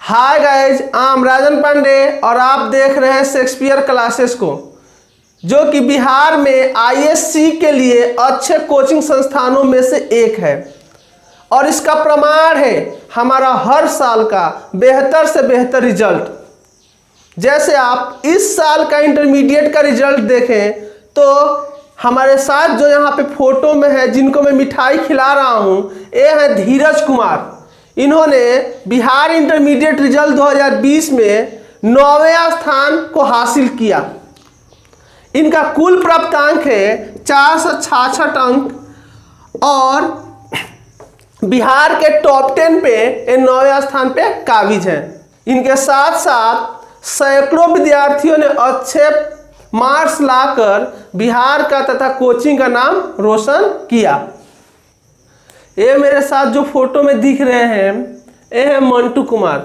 Hi guys, I am राजन पांडे और आप देख रहे हैं शेक्सपियर क्लासेस को, जो कि बिहार में आईएससी के लिए अच्छे कोचिंग संस्थानों में से एक है। और इसका प्रमाण है हमारा हर साल का बेहतर से बेहतर रिजल्ट। जैसे आप इस साल का इंटरमीडिएट का रिजल्ट देखें तो हमारे साथ जो यहाँ पे फोटो में है, जिनको मैं मिठाई खिला रहा हूँ, ये है धीरज कुमार। इन्होंने बिहार इंटरमीडिएट रिजल्ट 2020 में 9वें स्थान को हासिल किया। इनका कुल प्राप्तांक है 466 अंक और बिहार के टॉप 10 पे ये 9वें स्थान पे काबिज हैं। इनके साथ साथ सैकड़ों विद्यार्थियों ने अच्छे मार्क्स लाकर बिहार का तथा कोचिंग का नाम रोशन किया। ये मेरे साथ जो फोटो में दिख रहे हैं, ये है मंटू कुमार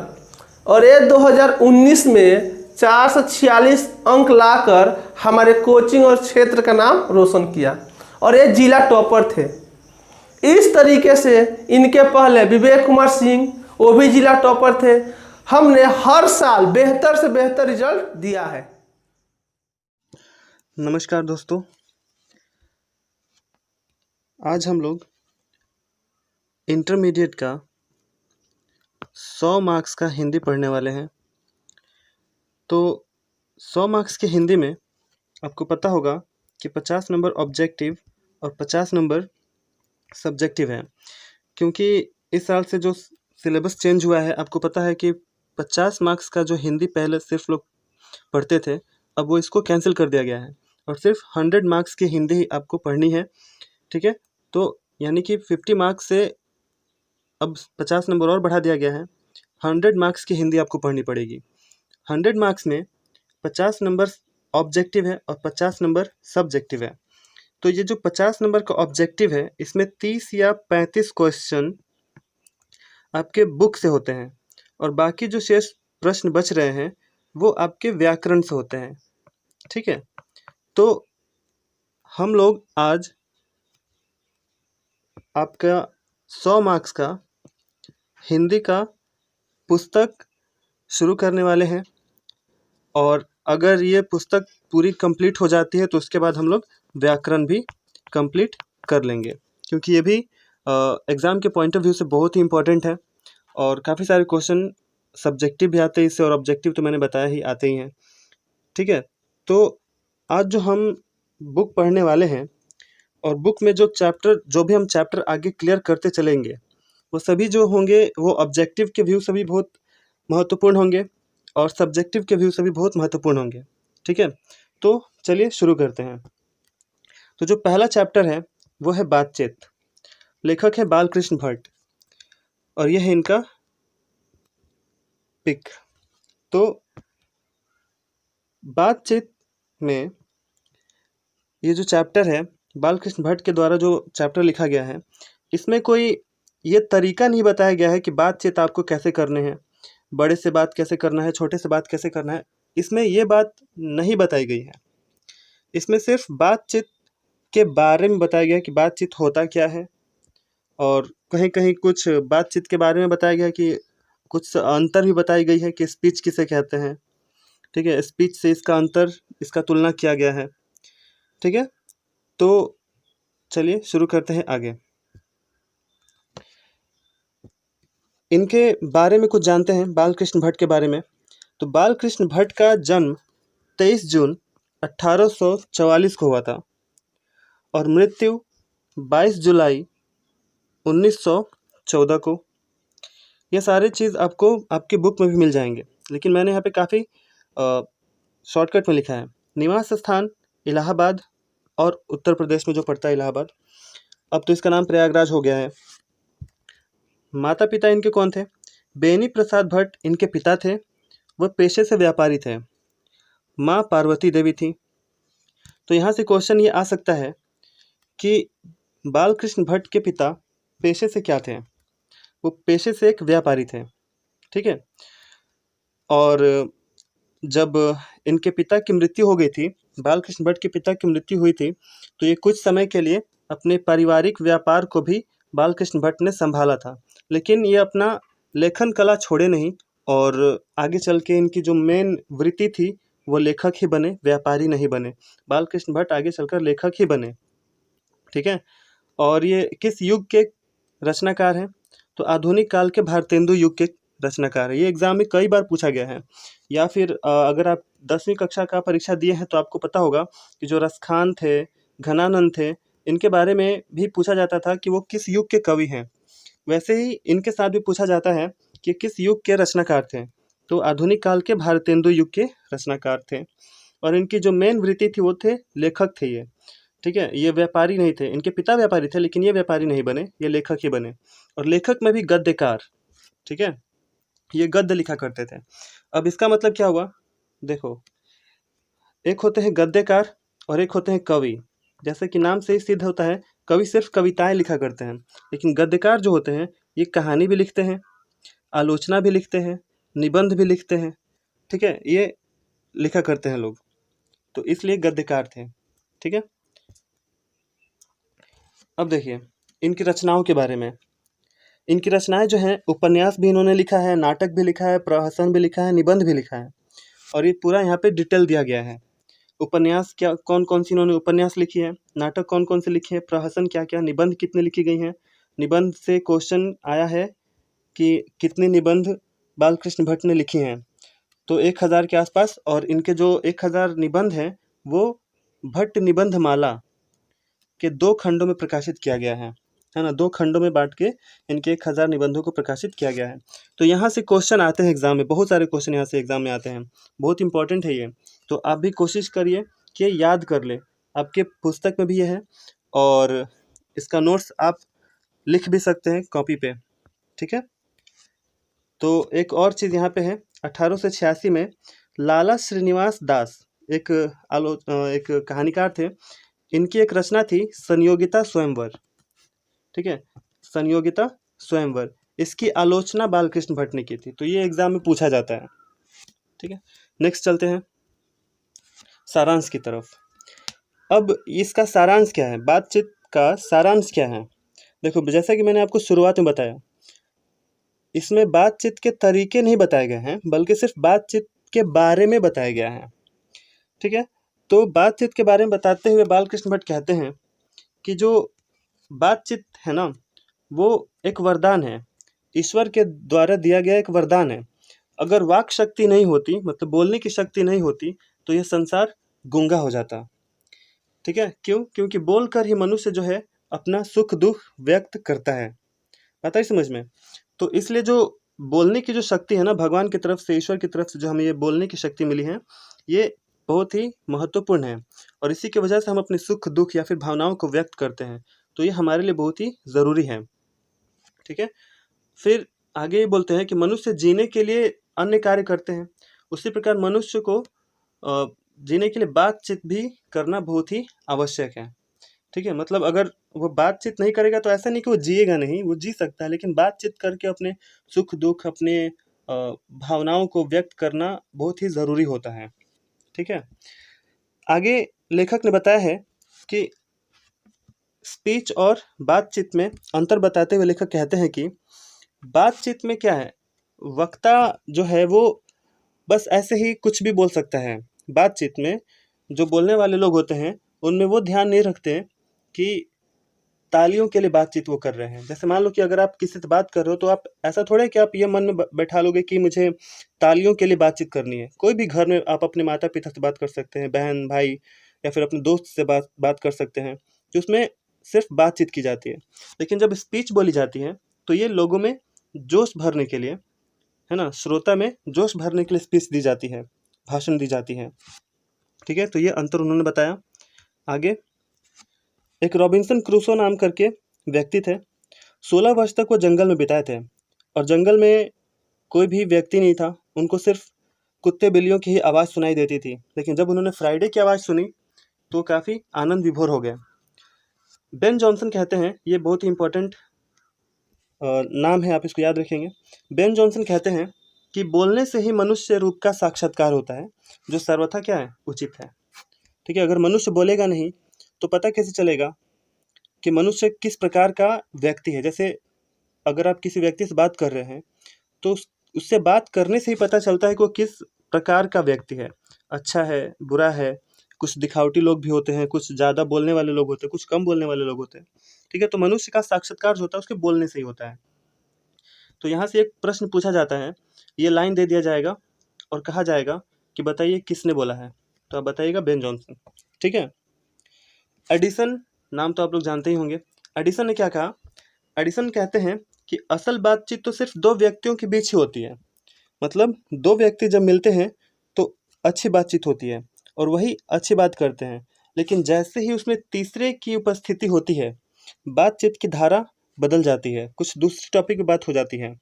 और ये 2019 में 446 अंक लाकर हमारे कोचिंग और क्षेत्र का नाम रोशन किया और ये जिला टॉपर थे। इस तरीके से इनके पहले विवेक कुमार सिंह, वो भी जिला टॉपर थे। हमने हर साल बेहतर से बेहतर रिजल्ट दिया है। नमस्कार दोस्तों, आज हम लोग इंटरमीडिएट का 100 मार्क्स का हिंदी पढ़ने वाले हैं। तो 100 मार्क्स के हिंदी में आपको पता होगा कि 50 नंबर ऑब्जेक्टिव और 50 नंबर सब्जेक्टिव है। क्योंकि इस साल से जो सिलेबस चेंज हुआ है, आपको पता है कि 50 मार्क्स का जो हिंदी पहले सिर्फ लोग पढ़ते थे, अब वो इसको कैंसिल कर दिया गया है और सिर्फ 100 मार्क्स की हिंदी ही आपको पढ़नी है। ठीक है, तो यानी कि 50 मार्क्स से अब 50 नंबर और बढ़ा दिया गया है। 100 मार्क्स की हिंदी आपको पढ़नी पड़ेगी। 100 मार्क्स में 50 नंबर ऑब्जेक्टिव है और 50 नंबर सब्जेक्टिव है। तो ये जो 50 नंबर का ऑब्जेक्टिव है, इसमें 30 या 35 क्वेश्चन आपके बुक से होते हैं और बाकी जो शेष प्रश्न बच रहे हैं वो आपके व्याकरण से होते हैं। ठीक है, तो हम लोग आज आपका 100 मार्क्स का हिंदी का पुस्तक शुरू करने वाले हैं और अगर ये पुस्तक पूरी कंप्लीट हो जाती है तो उसके बाद हम लोग व्याकरण भी कंप्लीट कर लेंगे, क्योंकि ये भी एग्ज़ाम के पॉइंट ऑफ व्यू से बहुत ही इम्पोर्टेंट है और काफ़ी सारे क्वेश्चन सब्जेक्टिव भी आते हैं इससे और ऑब्जेक्टिव तो मैंने बताया ही आते ही हैं। ठीक है, तो आज जो हम बुक पढ़ने वाले हैं और बुक में जो भी हम चैप्टर आगे क्लियर करते चलेंगे, वो सभी जो होंगे वो ऑब्जेक्टिव के व्यू से भी बहुत महत्वपूर्ण होंगे और सब्जेक्टिव के व्यू से भी बहुत महत्वपूर्ण होंगे। ठीक है, तो चलिए शुरू करते हैं। तो जो पहला चैप्टर है वो है बातचीत। लेखक है बालकृष्ण भट्ट और यह है इनका पिक। तो बातचीत में ये जो चैप्टर है, बालकृष्ण भट्ट के द्वारा जो चैप्टर लिखा गया है, इसमें कोई ये तरीका नहीं बताया गया है कि बातचीत आपको कैसे करने हैं, बड़े से बात कैसे करना है, छोटे से बात कैसे करना है। इसमें ये बात नहीं बताई गई है। इसमें सिर्फ बातचीत के बारे में बताया गया है कि बातचीत होता क्या है और कहीं कहीं कुछ बातचीत के बारे में बताया गया है कि कुछ अंतर भी बताई गई है कि स्पीच किसे कहते हैं। ठीक है, स्पीच से इसका अंतर, इसका तुलना किया गया है। ठीक है, तो चलिए शुरू करते हैं आगे। इनके बारे में कुछ जानते हैं, बालकृष्ण भट्ट के बारे में। तो बालकृष्ण भट्ट का जन्म 23 जून 1844 को हुआ था और मृत्यु 22 जुलाई 1914 को। ये सारे चीज़ आपको आपकी बुक में भी मिल जाएंगे, लेकिन मैंने यहाँ पे काफ़ी शॉर्टकट में लिखा है। निवास स्थान इलाहाबाद और उत्तर प्रदेश में जो पड़ता है इलाहाबाद, अब तो इसका नाम प्रयागराज हो गया है। माता पिता इनके कौन थे? बेनी प्रसाद भट्ट इनके पिता थे, वह पेशे से व्यापारी थे। माँ पार्वती देवी थी। तो यहाँ से क्वेश्चन ये आ सकता है कि बालकृष्ण भट्ट के पिता पेशे से क्या थे? वो पेशे से एक व्यापारी थे। ठीक है, और जब इनके पिता की मृत्यु हो गई थी, बालकृष्ण भट्ट के पिता की मृत्यु हुई थी, तो ये कुछ समय के लिए अपने पारिवारिक व्यापार को भी बालकृष्ण भट्ट ने संभाला था। लेकिन ये अपना लेखन कला छोड़े नहीं और आगे चल के इनकी जो मेन वृत्ति थी वो लेखक ही बने, व्यापारी नहीं बने। बालकृष्ण भट्ट आगे चलकर लेखक ही बने, ठीक है। और ये किस युग के रचनाकार हैं? तो आधुनिक काल के भारतेंदु युग के रचनाकार है। ये एग्जाम में कई बार पूछा गया है। या फिर अगर आप 10वीं कक्षा का परीक्षा दिए हैं तो आपको पता होगा कि जो रसखान थे, घनानंद थे, इनके बारे में भी पूछा जाता था कि वो किस युग के कवि हैं। वैसे ही इनके साथ भी पूछा जाता है कि किस युग के रचनाकार थे। तो आधुनिक काल के भारतेंदु युग के रचनाकार थे और इनकी जो मेन वृत्ति थी वो थे लेखक थे ये, ठीक है। ये व्यापारी नहीं थे, इनके पिता व्यापारी थे लेकिन ये व्यापारी नहीं बने, ये लेखक ही बने। और लेखक में भी गद्यकार, ठीक है, ये गद्य लिखा करते थे। अब इसका मतलब क्या हुआ, देखो, एक होते हैं गद्यकार और एक होते हैं कवि। जैसे कि नाम से ही सिद्ध होता है, कवि सिर्फ कविताएं लिखा करते हैं, लेकिन गद्यकार जो होते हैं ये कहानी भी लिखते हैं, आलोचना भी लिखते हैं, निबंध भी लिखते हैं, ठीक है, ये लिखा करते हैं लोग, तो इसलिए गद्यकार थे, ठीक है। अब देखिए इनकी रचनाओं के बारे में। इनकी रचनाएं जो हैं, उपन्यास भी इन्होंने लिखा है, नाटक भी लिखा है, प्रहसन भी लिखा है, निबंध भी लिखा है, और ये पूरा यहाँ पे डिटेल दिया गया है। उपन्यास क्या कौन कौन सी इन्होंने उपन्यास लिखी है, नाटक कौन कौन से लिखे हैं, प्रहसन क्या क्या, निबंध कितने लिखी गई हैं। निबंध से क्वेश्चन आया है कि कितने निबंध बालकृष्ण भट्ट ने लिखी हैं, तो 1000 के आसपास। और इनके जो 1000 निबंध हैं वो भट्ट निबंध माला के 2 खंडों में प्रकाशित किया गया है ना, 2 खंडों में बांट के इनके 1000 निबंधों को प्रकाशित किया गया है। तो यहाँ से क्वेश्चन आते हैं एग्जाम में, बहुत सारे क्वेश्चन यहाँ से एग्जाम में आते हैं, बहुत इंपॉर्टेंट है ये। तो आप भी कोशिश करिए कि याद कर ले, आपके पुस्तक में भी ये है और इसका नोट्स आप लिख भी सकते हैं कॉपी पे, ठीक है। तो एक और चीज़ यहाँ पे है, 1886 में लाला श्रीनिवास दास एक एक कहानीकार थे। इनकी एक रचना थी संयोगिता स्वयंवर, ठीक है, संयोगिता स्वयंवर। इसकी आलोचना बालकृष्ण भट्ट ने की थी, तो ये एग्जाम में पूछा जाता है, ठीक है। नेक्स्ट चलते हैं सारांश की तरफ। अब इसका सारांश क्या है, बातचीत का सारांश क्या है? देखो, जैसा कि मैंने आपको शुरुआत में बताया, इसमें बातचीत के तरीके नहीं बताए गए हैं बल्कि सिर्फ बातचीत के बारे में बताया गया है, ठीक है। तो बातचीत के बारे में बताते हुए बालकृष्ण भट्ट कहते हैं कि जो बातचीत है ना, वो एक वरदान है, ईश्वर के द्वारा दिया गया एक वरदान है। अगर वाक शक्ति नहीं होती, मतलब बोलने की शक्ति नहीं होती, तो यह संसार गूंगा हो जाता, ठीक है। क्यों? क्योंकि बोलकर ही मनुष्य जो है अपना सुख दुख व्यक्त करता है। आता है समझ में? तो इसलिए जो बोलने की जो शक्ति है ना, भगवान की तरफ से, ईश्वर की तरफ से जो हमें ये बोलने की शक्ति मिली है, ये बहुत ही महत्वपूर्ण है और इसी की वजह से हम अपने सुख दुख या फिर भावनाओं को व्यक्त करते हैं। तो ये हमारे लिए बहुत ही ज़रूरी है, ठीक है। फिर आगे ये बोलते हैं कि मनुष्य जीने के लिए अन्य कार्य करते हैं, उसी प्रकार मनुष्य को जीने के लिए बातचीत भी करना बहुत ही आवश्यक है, ठीक है। मतलब अगर वो बातचीत नहीं करेगा तो ऐसा नहीं कि वो जिएगा नहीं, वो जी सकता है, लेकिन बातचीत करके अपने सुख दुख, अपने भावनाओं को व्यक्त करना बहुत ही ज़रूरी होता है, ठीक है। आगे लेखक ने बताया है कि स्पीच और बातचीत में अंतर बताते हुए लेखक कहते हैं कि बातचीत में क्या है, वक्ता जो है वो बस ऐसे ही कुछ भी बोल सकता है। बातचीत में जो बोलने वाले लोग होते हैं उनमें वो ध्यान नहीं रखते कि तालियों के लिए बातचीत वो कर रहे हैं। जैसे मान लो कि अगर आप किसी से बात कर रहे हो तो आप ऐसा थोड़ा है कि आप ये मन में बैठा लोगे कि मुझे तालियों के लिए बातचीत करनी है। कोई भी घर में आप अपने माता पिता से बात कर सकते हैं, बहन भाई या फिर अपने दोस्त से बात कर सकते हैं, जो उसमें सिर्फ बातचीत की जाती है। लेकिन जब स्पीच बोली जाती है तो ये लोगों में जोश भरने के लिए, है ना, श्रोता में जोश भरने के लिए स्पीच दी जाती है, भाषण दी जाती है, ठीक है। तो ये अंतर उन्होंने बताया। आगे एक रॉबिन्सन क्रूसो नाम करके व्यक्ति थे, 16 वर्ष तक वो जंगल में बिताए थे और जंगल में कोई भी व्यक्ति नहीं था, उनको सिर्फ कुत्ते बिल्लियों की ही आवाज़ सुनाई देती थी। लेकिन जब उन्होंने फ्राइडे की आवाज़ सुनी तो काफ़ी आनंद विभोर हो गए। बेन जॉनसन कहते हैं, ये बहुत ही इंपॉर्टेंट नाम है, आप इसको याद रखेंगे। बेन जॉनसन कहते हैं कि बोलने से ही मनुष्य रूप का साक्षात्कार होता है, जो सर्वथा क्या है, उचित है, ठीक है। अगर मनुष्य बोलेगा नहीं तो पता कैसे चलेगा कि मनुष्य किस प्रकार का व्यक्ति है। जैसे अगर आप किसी व्यक्ति से बात कर रहे हैं तो उससे बात करने से ही पता चलता है कि वो किस प्रकार का व्यक्ति है, अच्छा है, बुरा है। कुछ दिखावटी लोग भी होते हैं, कुछ ज़्यादा बोलने वाले लोग होते हैं, कुछ कम बोलने वाले लोग होते हैं। ठीक है, तो मनुष्य का साक्षात्कार जो होता है उसके बोलने से ही होता है। तो यहाँ से एक प्रश्न पूछा जाता है, ये लाइन दे दिया जाएगा और कहा जाएगा कि बताइए किसने बोला है, तो आप बताइएगा बेन जॉनसन। ठीक है, एडिसन नाम तो आप लोग जानते ही होंगे। एडिसन ने क्या कहा, एडिसन कहते हैं कि असल बातचीत तो सिर्फ दो व्यक्तियों के बीच ही होती है। मतलब दो व्यक्ति जब मिलते हैं तो अच्छी बातचीत होती है और वही अच्छी बात करते हैं, लेकिन जैसे ही उसमें तीसरे की उपस्थिति होती है बातचीत की धारा बदल जाती है, कुछ दूसरी टॉपिक पे बात हो जाती है।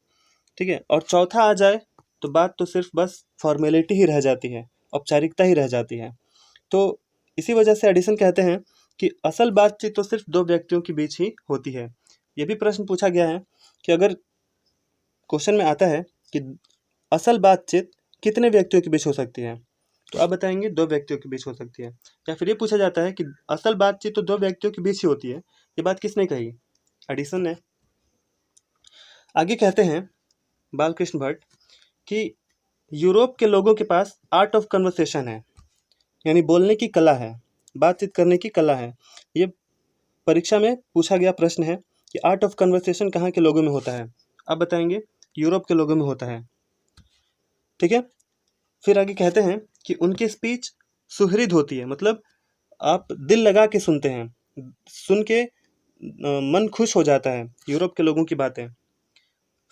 ठीक है, और चौथा आ जाए तो बात तो सिर्फ बस फॉर्मेलिटी ही रह जाती है, औपचारिकता ही रह जाती है। तो इसी वजह से एडिसन कहते हैं कि असल बातचीत तो सिर्फ दो व्यक्तियों के बीच ही होती है। ये भी प्रश्न पूछा गया है कि अगर क्वेश्चन में आता है कि असल बातचीत कितने व्यक्तियों के बीच हो सकती है, तो आप बताएंगे दो व्यक्तियों के बीच हो सकती है। या फिर ये पूछा जाता है कि असल बातचीत तो दो व्यक्तियों के बीच ही होती है, ये बात किसने कही, एडिसन ने। आगे कहते हैं बालकृष्ण भट्ट कि यूरोप के लोगों के पास आर्ट ऑफ कन्वर्सेशन है, यानी बोलने की कला है, बातचीत करने की कला है। ये परीक्षा में पूछा गया प्रश्न है कि आर्ट ऑफ कन्वर्सेशन कहाँ के लोगों में होता है, आप बताएंगे यूरोप के लोगों में होता है। ठीक है, फिर आगे कहते हैं कि उनकी स्पीच सुहृद होती है, मतलब आप दिल लगा के सुनते हैं, सुन के मन खुश हो जाता है यूरोप के लोगों की बातें।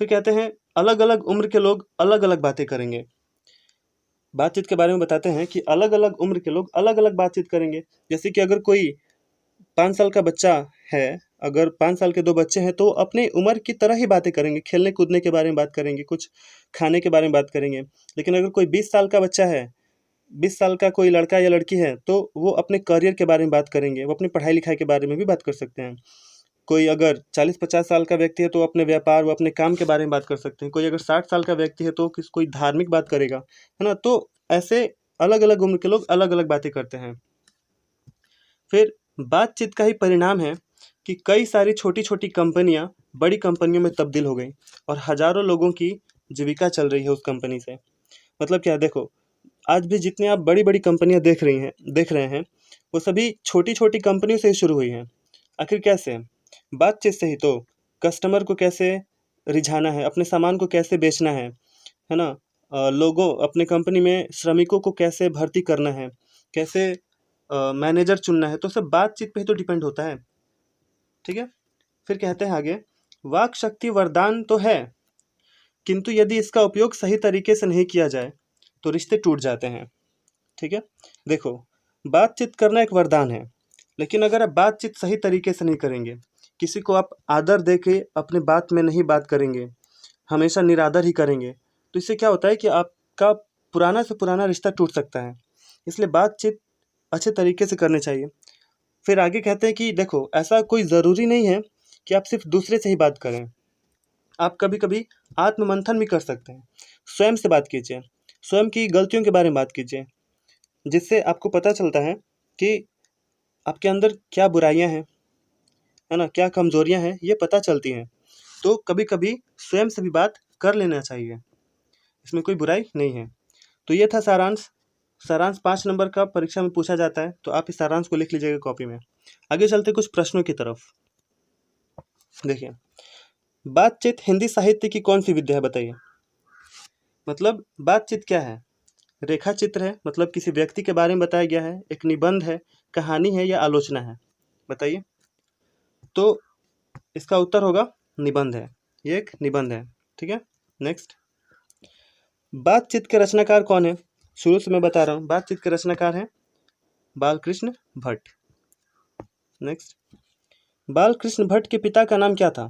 फिर कहते हैं अलग अलग उम्र के लोग अलग अलग बातें करेंगे। बातचीत के बारे में बताते हैं कि अलग अलग उम्र के लोग अलग अलग बातचीत करेंगे। जैसे कि अगर कोई 5 साल का बच्चा है, अगर 5 साल के दो बच्चे हैं तो अपने उम्र की तरह ही बातें करेंगे, खेलने कूदने के बारे में बात करेंगे, कुछ खाने के बारे में बात करेंगे। लेकिन अगर कोई 20 साल का बच्चा है, 20 साल का कोई लड़का या लड़की है, तो वो अपने करियर के बारे में बात करेंगे, वो अपनी पढ़ाई लिखाई के बारे में भी बात कर सकते हैं। कोई अगर 40-50 साल का व्यक्ति है तो अपने व्यापार व अपने काम के बारे में बात कर सकते हैं। कोई अगर 60 साल का व्यक्ति है तो कोई धार्मिक बात करेगा, है ना। तो ऐसे अलग अलग उम्र के लोग अलग अलग बातें करते हैं। फिर बातचीत का ही परिणाम है कि कई सारी छोटी छोटी कंपनियां बड़ी कंपनियों में तब्दील हो गई और हजारों लोगों की जीविका चल रही है उस कंपनी से। मतलब क्या, देखो आज भी जितनी आप बड़ी बड़ी कंपनियां देख रहे हैं वो सभी छोटी छोटी कंपनियों से ही शुरू हुई हैं। आखिर कैसे, बातचीत से ही तो। कस्टमर को कैसे रिझाना है, अपने सामान को कैसे बेचना है ना। लोगों अपने कंपनी में श्रमिकों को कैसे भर्ती करना है, कैसे मैनेजर चुनना है, तो सब बातचीत पे ही तो डिपेंड होता है। ठीक है, फिर कहते हैं आगे, वाक शक्ति वरदान तो है, किंतु यदि इसका उपयोग सही तरीके से नहीं किया जाए तो रिश्ते टूट जाते हैं। ठीक है, देखो बातचीत करना एक वरदान है, लेकिन अगर आप बातचीत सही तरीके से नहीं करेंगे, किसी को आप आदर दे के अपने बात में नहीं बात करेंगे, हमेशा निरादर ही करेंगे, तो इससे क्या होता है कि आपका पुराना से पुराना रिश्ता टूट सकता है। इसलिए बातचीत अच्छे तरीके से करनी चाहिए। फिर आगे कहते हैं कि देखो ऐसा कोई ज़रूरी नहीं है कि आप सिर्फ दूसरे से ही बात करें, आप कभी कभी आत्ममंथन भी कर सकते हैं। स्वयं से बात कीजिए, स्वयं की गलतियों के बारे में बात कीजिए, जिससे आपको पता चलता है कि आपके अंदर क्या बुराइयां हैं, है ना, क्या कमजोरियां हैं, ये पता चलती हैं। तो कभी कभी स्वयं से भी बात कर लेना चाहिए, इसमें कोई बुराई नहीं है। तो ये था सारांश। सारांश 5 नंबर का परीक्षा में पूछा जाता है, तो आप इस सारांश को लिख लीजिएगा कॉपी में। आगे चलते कुछ प्रश्नों की तरफ। देखिए, बातचीत हिंदी साहित्य की कौन सी विद्या है, बताइए। मतलब बातचीत क्या है, रेखा चित्र है, मतलब किसी व्यक्ति के बारे में बताया गया है, एक निबंध है, कहानी है या आलोचना है, बताइए। तो इसका उत्तर होगा निबंध है, ये एक निबंध है। ठीक है, नेक्स्ट, बातचीत के रचनाकार कौन है। शुरू से मैं बता रहा हूँ, बातचीत के रचनाकार हैं बालकृष्ण भट्ट। नेक्स्ट, बालकृष्ण भट्ट के पिता का नाम क्या था,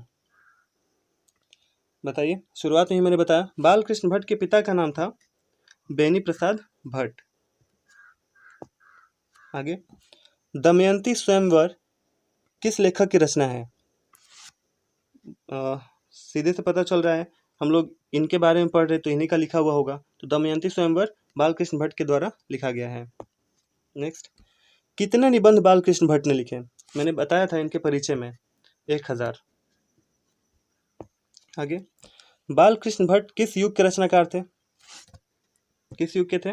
बताइए। शुरुआत में ही मैंने बताया, बालकृष्ण भट्ट के पिता का नाम था बेनी प्रसाद भट्ट। आगे, दमयंती स्वयंवर किस लेखक की रचना है। सीधे से पता चल रहा है, हम लोग इनके बारे में पढ़ रहे तो इन्हीं का लिखा हुआ होगा। तो दमयंती स्वयंवर बालकृष्ण भट्ट के द्वारा लिखा गया है। नेक्स्ट, कितने निबंध बालकृष्ण भट्ट ने लिखे, मैंने बताया था इनके परिचय में 1000। आगे, बालकृष्ण भट्ट किस युग के रचनाकार थे? किस युग के थे?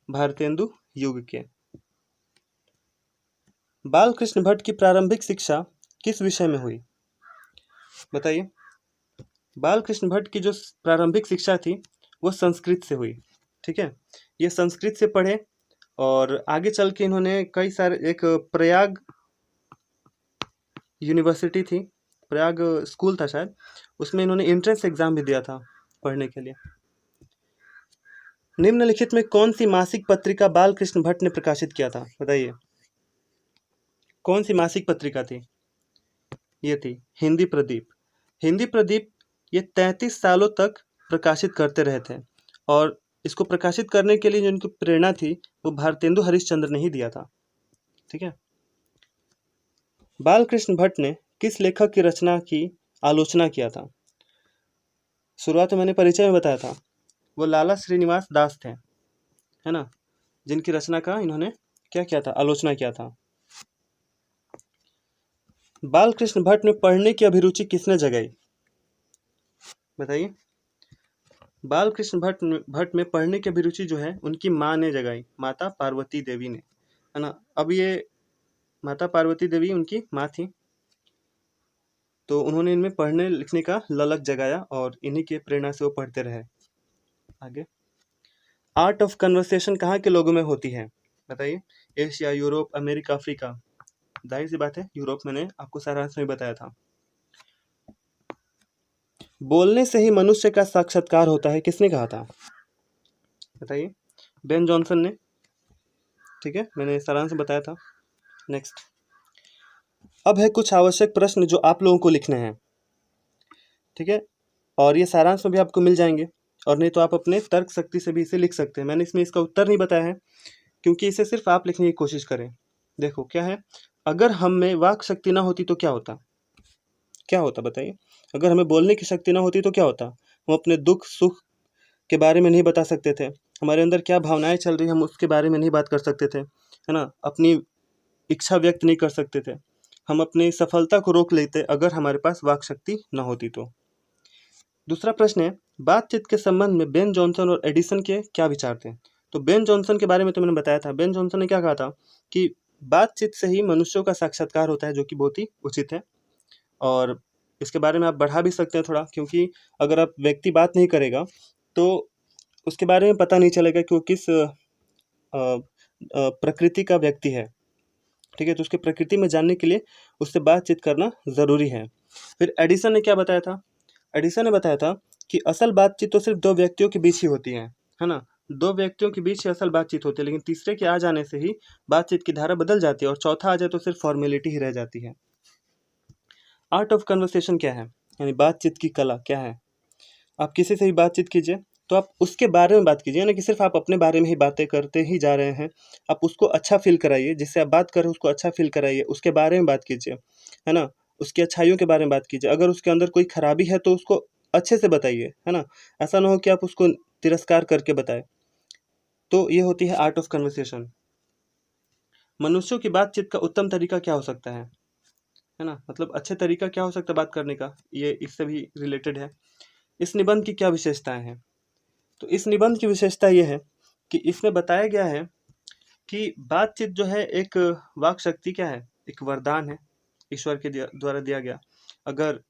भारतेंदु युग के। बालकृष्ण भट्ट की प्रारंभिक शिक्षा किस विषय में हुई? बताइए। बालकृष्ण भट्ट की जो प्रारंभिक शिक्षा थी वो संस्कृत से हुई। ठीक है, ये संस्कृत से पढ़े और आगे चल के इन्होंने कई सारे, एक प्रयाग यूनिवर्सिटी थी, प्रयाग स्कूल था शायद, उसमें इन्होंने एंट्रेंस एग्जाम भी दिया था पढ़ने के लिए। निम्नलिखित में कौन सी मासिक पत्रिका बालकृष्ण भट्ट ने प्रकाशित किया था? बताइए, कौन सी मासिक पत्रिका थी? ये थी हिंदी प्रदीप। हिंदी प्रदीप ये 33 सालों तक प्रकाशित करते रहे थे और इसको प्रकाशित करने के लिए जो उनकी प्रेरणा थी वो भारतेंदु हरिश्चंद्र ने ही दिया था। ठीक है। बालकृष्ण भट्ट ने किस लेखक की रचना की आलोचना किया था? शुरुआत में मैंने परिचय में बताया था, वो लाला श्रीनिवास दास थे, है ना, जिनकी रचना का इन्होंने क्या किया था? आलोचना किया था। बालकृष्ण भट्ट में पढ़ने की अभिरुचि किसने जगाई? बताइए। बालकृष्ण भट्ट में पढ़ने की अभिरुचि जो है उनकी माँ ने जगाई, माता पार्वती देवी ने, है ना। अब ये माता पार्वती देवी उनकी माँ थी, तो उन्होंने इनमें पढ़ने लिखने का ललक जगाया और इन्हीं के प्रेरणा से वो पढ़ते रहे। आगे, आर्ट ऑफ कन्वर्सेशन कहाँ के लोगों में होती है? बताइए। Asia, Europe, America, Africa. जाहिर सी बात है यूरोप, मैंने आपको सारांश में बताया था। बोलने से ही मनुष्य का साक्षात्कार होता है, किसने कहा था? बताइए। बेन जॉनसन ने। ठीक है, मैंने सारांश बताया था। नेक्स्ट, अब है कुछ आवश्यक प्रश्न जो आप लोगों को लिखने हैं। ठीक है, और ये सारांश में भी आपको मिल जाएंगे, और नहीं तो आप अपने तर्क शक्ति से भी इसे लिख सकते हैं। मैंने इसमें इसका उत्तर नहीं बताया है क्योंकि इसे सिर्फ आप लिखने की कोशिश करें। देखो क्या है, अगर हम में वाक शक्ति ना होती तो क्या होता? क्या होता बताइए। अगर हमें बोलने की शक्ति ना होती तो क्या होता? हम अपने दुख सुख के बारे में नहीं बता सकते थे, हमारे अंदर क्या भावनाएं चल रही हम उसके बारे में नहीं बात कर सकते थे, है ना, अपनी इच्छा व्यक्त नहीं कर सकते थे, हम अपनी सफलता को रोक लेते अगर हमारे पास वाक शक्ति न होती तो। दूसरा प्रश्न है, बातचीत के संबंध में बेन जॉनसन और एडिसन के क्या विचार थे? तो बेन जॉनसन के बारे में तो मैंने बताया था। बेन जॉनसन ने क्या कहा था कि बातचीत से ही मनुष्यों का साक्षात्कार होता है, जो कि बहुत ही उचित है, और इसके बारे में आप बढ़ा भी सकते हैं थोड़ा, क्योंकि अगर आप व्यक्ति बात नहीं करेगा तो उसके बारे में पता नहीं चलेगा कि वो किस प्रकृति का व्यक्ति है। ठीक है, तो उसकी प्रकृति में जानने के लिए उससे बातचीत करना ज़रूरी है। फिर एडिसन ने क्या बताया था? एडिसन ने बताया था कि असल बातचीत तो सिर्फ दो व्यक्तियों के बीच ही होती है ना, दो व्यक्तियों के बीच ही असल बातचीत होती है, लेकिन तीसरे के आ जाने से ही बातचीत की धारा बदल जाती है, और चौथा आ जाए तो सिर्फ फॉर्मेलिटी ही रह जाती है। आर्ट ऑफ कन्वर्सेशन क्या है? यानी बातचीत की कला क्या है? आप किसी से भी बातचीत कीजिए तो आप उसके बारे में बात कीजिए, ना कि सिर्फ आप अपने बारे में ही बातें करते ही जा रहे हैं। आप उसको अच्छा फील कराइए, जिससे आप बात कर रहे हो उसको अच्छा फील कराइए, उसके बारे में बात कीजिए, है ना, उसकी अच्छाइयों के बारे में बात कीजिए। अगर उसके अंदर कोई खराबी है तो उसको अच्छे से बताइए, है ना, ऐसा ना हो कि आप उसको तिरस्कार करके बताएं। तो ये होती है आर्ट ऑफ कन्वर्सेशन। मनुष्यों की बातचीत का उत्तम तरीका क्या हो सकता है ना, मतलब अच्छे तरीका क्या हो सकता है बात करने का, ये इससे भी रिलेटेड है। इस निबंध की क्या विशेषताएं हैं? तो इस निबंध की विशेषता ये है कि इसमें बताया गया है कि बातचीत जो है एक वाक शक्ति क्या है, एक वरदान है, ईश्वर के द्वारा दिया गया। अगर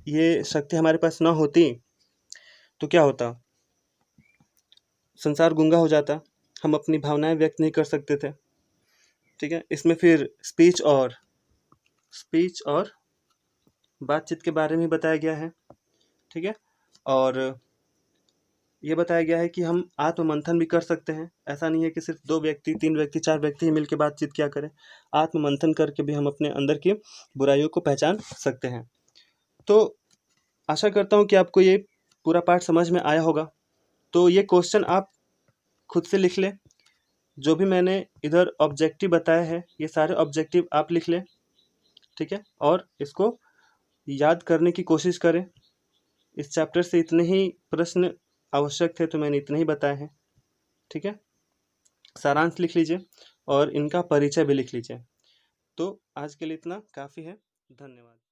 ये शक्ति हमारे पास ना होती तो क्या होता? संसार गूंगा हो जाता, हम अपनी भावनाएं व्यक्त नहीं कर सकते थे। ठीक है, इसमें फिर स्पीच और बातचीत के बारे में बताया गया है। ठीक है, और ये बताया गया है कि हम आत्ममंथन भी कर सकते हैं। ऐसा नहीं है कि सिर्फ 2 व्यक्ति, 3 व्यक्ति, 4 व्यक्ति ही मिलकर बातचीत किया करें। आत्ममंथन करके भी हम अपने अंदर की बुराइयों को पहचान सकते हैं। तो आशा करता हूँ कि आपको ये पूरा पाठ समझ में आया होगा। तो ये क्वेश्चन आप खुद से लिख लें, जो भी मैंने इधर ऑब्जेक्टिव बताया है ये सारे ऑब्जेक्टिव आप लिख लें। ठीक है, और इसको याद करने की कोशिश करें। इस चैप्टर से इतने ही प्रश्न आवश्यक थे तो मैंने इतने ही बताए हैं। ठीक है, सारांश लिख लीजिए और इनका परिचय भी लिख लीजिए। तो आज के लिए इतना काफ़ी है। धन्यवाद।